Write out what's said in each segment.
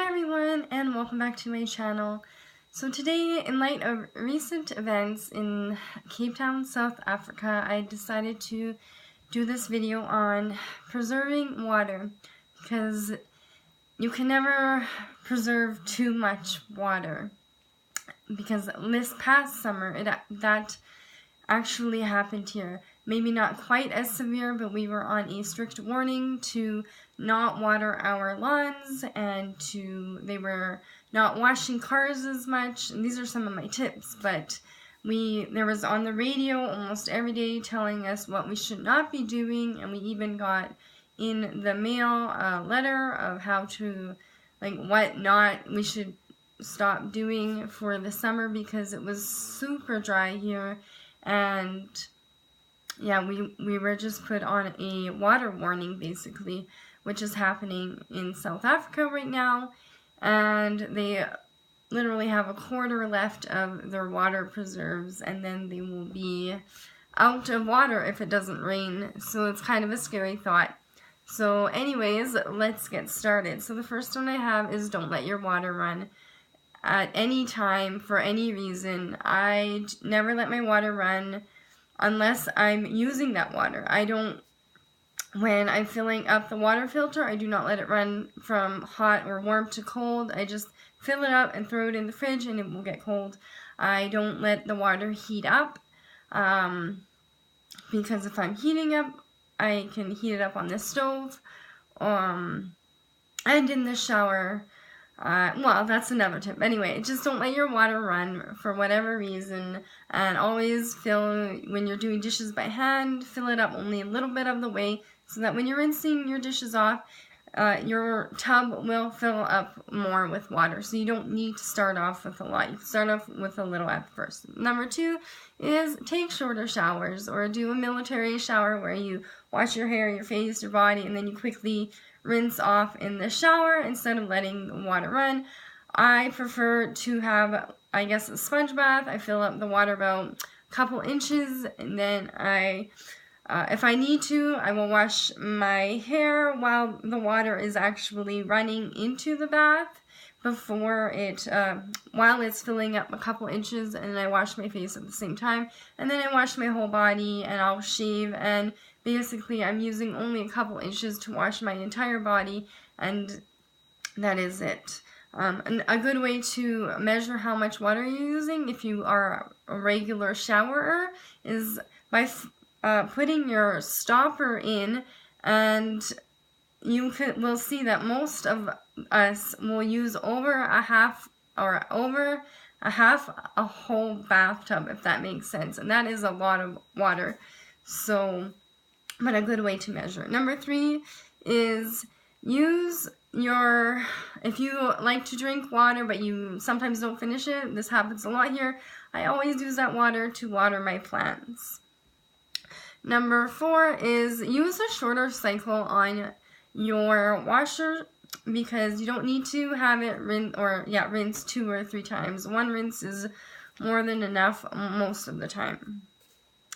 everyone, and welcome back to my channel. So today, in light of recent events in Cape Town, South Africa, I decided to do this video on preserving water, because you can never preserve too much water, because this past summer that actually happened here. Maybe not quite as severe, but we were on a strict warning to not water our lawns, and they were not washing cars as much. And these are some of my tips, but there was on the radio almost every day telling us what we should not be doing, and we even got in the mail a letter of how to, what we should stop doing for the summer, because it was super dry here. And yeah, we were just put on a water warning, basically, which is happening in South Africa right now, and they literally have a quarter left of their water preserves, and then they will be out of water if it doesn't rain. So it's kind of a scary thought. So anyways, let's get started. So the first one I have is don't let your water run at any time for any reason. I never let my water run unless I'm using that water. When I'm filling up the water filter, I do not let it run from hot or warm to cold. I just fill it up and throw it in the fridge and it will get cold. I don't let the water heat up, because if I'm heating up, I can heat it up on the stove, and in the shower. Well, that's another tip. Anyway, just don't let your water run for whatever reason, and always when you're doing dishes by hand, fill it up only a little bit of the way, so that when you're rinsing your dishes off, your tub will fill up more with water. So you don't need to start off with a lot. You can start off with a little at first. Number 2 is take shorter showers, or do a military shower where you wash your hair, your face, your body, and then you quickly rinse off in the shower instead of letting the water run. I prefer to have, a sponge bath. I fill up the water about a couple inches, and then if I need to, I will wash my hair while the water is actually running into the bath while it's filling up a couple inches, and I wash my face at the same time, and then I wash my whole body, and I'll shave, and basically I'm using only a couple inches to wash my entire body, and that is it. And a good way to measure how much water you're using, if you are a regular showerer, is by putting your stopper in, and you will see that most of us will use over a half a whole bathtub, if that makes sense, and that is a lot of water. So, but a good way to measure. Number 3 is if you like to drink water but you sometimes don't finish it, this happens a lot here, I always use that water to water my plants. Number 4 is use a shorter cycle on your washer, because you don't need to have it rinse 2 or 3 times. One rinse is more than enough most of the time.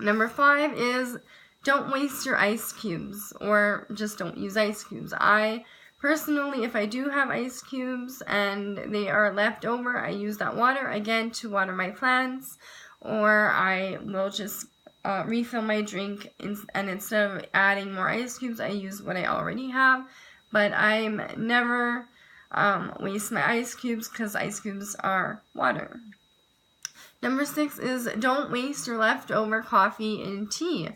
Number 5 is don't waste your ice cubes, or just don't use ice cubes. I personally, if I do have ice cubes and they are left over, I use that water again to water my plants, or I will just refill my drink, and instead of adding more ice cubes, I use what I already have. But I'm never waste my ice cubes, because ice cubes are water. Number 6 is don't waste your leftover coffee and tea.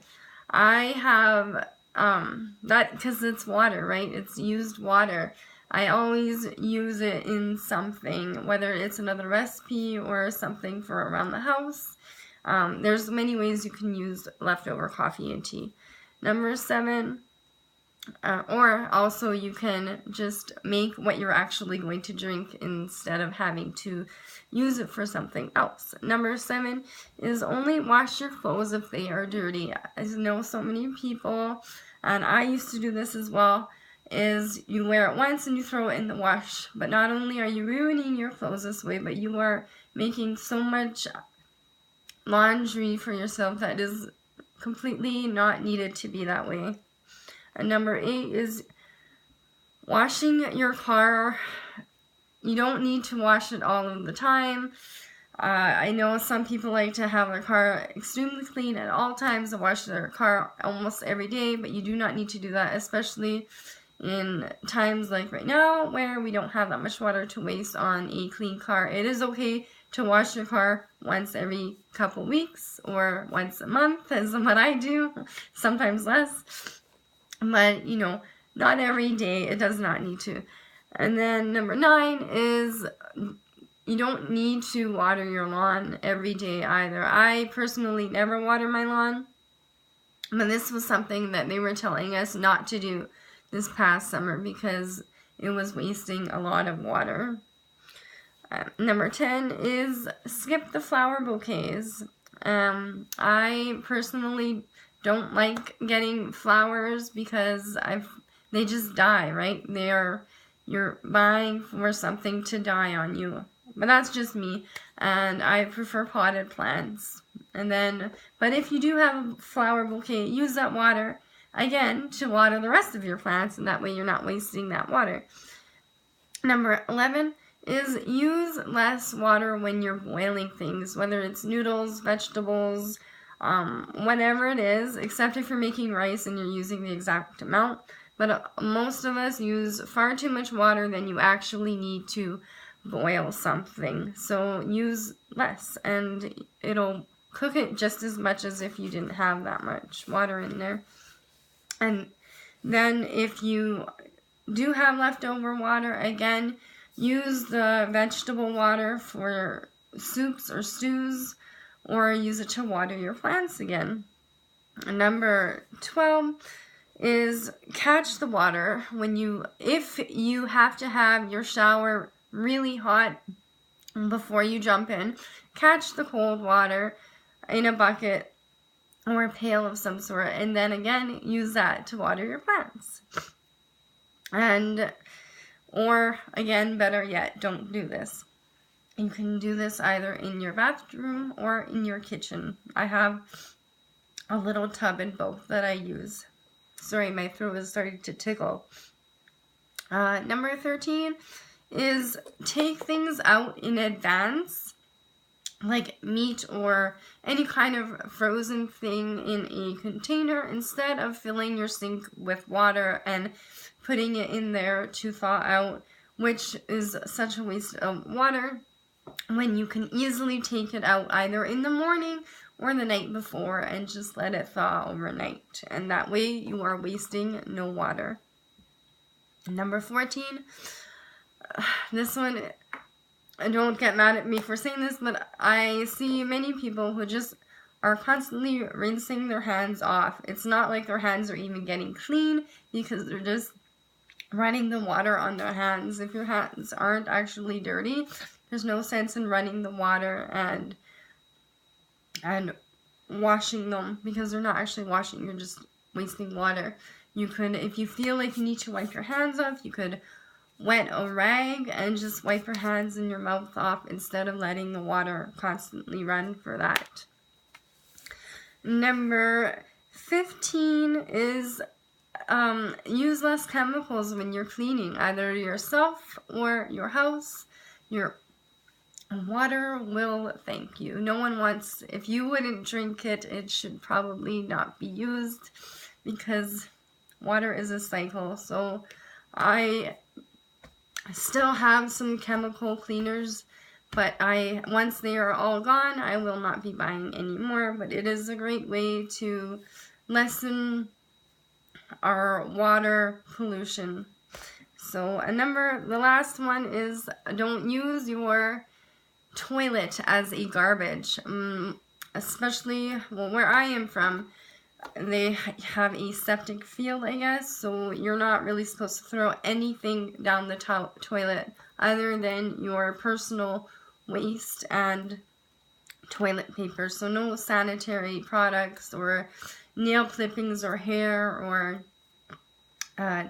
I have that, because it's water, right? It's used water. I always use it in something, whether it's another recipe or something for around the house. There's many ways you can use leftover coffee and tea. Number 7, or also you can just make what you're actually going to drink instead of having to use it for something else. Number 7 is only wash your clothes if they are dirty. I know so many people, and I used to do this as well, is you wear it once and you throw it in the wash. But not only are you ruining your clothes this way, but you are making so much laundry for yourself that is completely not needed to be that way. And number 8 is washing your car you don't need to wash it all of the time. I know some people like to have their car extremely clean at all times and wash their car almost every day, but you do not need to do that, especially in times like right now where we don't have that much water to waste on a clean car. It is okay to wash your car once every couple weeks or once a month, is what I do, sometimes less, but you know, not every day. It does not need to. And then number 9 is you don't need to water your lawn every day either. I personally never water my lawn, but this was something that they were telling us not to do this past summer because it was wasting a lot of water. Number 10 is skip the flower bouquets. I personally don't like getting flowers because they just die, right? You're buying for something to die on you. But that's just me, and I prefer potted plants. But if you do have a flower bouquet, use that water again to water the rest of your plants, and that way you're not wasting that water. Number 11 is use less water when you're boiling things, whether it's noodles, vegetables, whatever it is, except if you're making rice and you're using the exact amount. But most of us use far too much water than you actually need to boil something. So use less and it'll cook it just as much as if you didn't have that much water in there. And then if you do have leftover water, again, use the vegetable water for soups or stews, or use it to water your plants again. And number 12 is catch the water if you have to have your shower really hot before you jump in, catch the cold water in a bucket or a pail of some sort, and then again use that to water your plants. Or again, better yet, don't do this. You can do this either in your bathroom or in your kitchen. I have a little tub in both that I use. Sorry, my throat is starting to tickle. Number 13 is take things out in advance, like meat or any kind of frozen thing in a container, instead of filling your sink with water and putting it in there to thaw out, which is such a waste of water when you can easily take it out either in the morning or the night before and just let it thaw overnight. And that way you are wasting no water. Number 14, this one, don't get mad at me for saying this, but I see many people who just are constantly rinsing their hands off. It's not like their hands are even getting clean because they're just running the water on their hands. If your hands aren't actually dirty, there's no sense in running the water and washing them, because they're not actually washing, you're just wasting water. You could, if you feel like you need to wipe your hands off, you could wet a rag and just wipe your hands and your mouth off instead of letting the water constantly run for that. Number 15 is use less chemicals when you're cleaning, either yourself or your house. Your water will thank you. No one wants, if you wouldn't drink it, it should probably not be used, because water is a cycle. So I still have some chemical cleaners, but once they are all gone, I will not be buying any more. But it is a great way to lessen our water pollution. So the last one is don't use your toilet as a garbage. Especially, where I am from, they have a septic field, I guess, so you're not really supposed to throw anything down the toilet other than your personal waste and toilet paper. So no sanitary products or nail clippings or hair or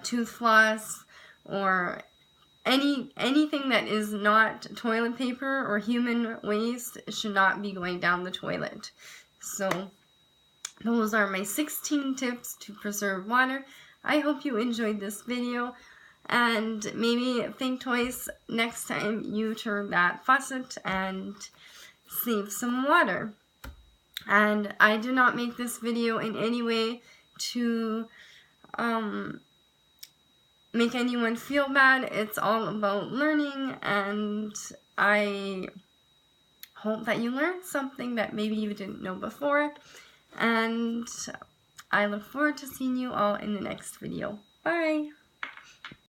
tooth floss or anything that is not toilet paper or human waste should not be going down the toilet. So those are my 16 tips to preserve water. I hope you enjoyed this video, and maybe think twice next time you turn that faucet and save some water. And I did not make this video in any way to make anyone feel bad. It's all about learning, and I hope that you learned something that maybe you didn't know before, and I look forward to seeing you all in the next video. Bye!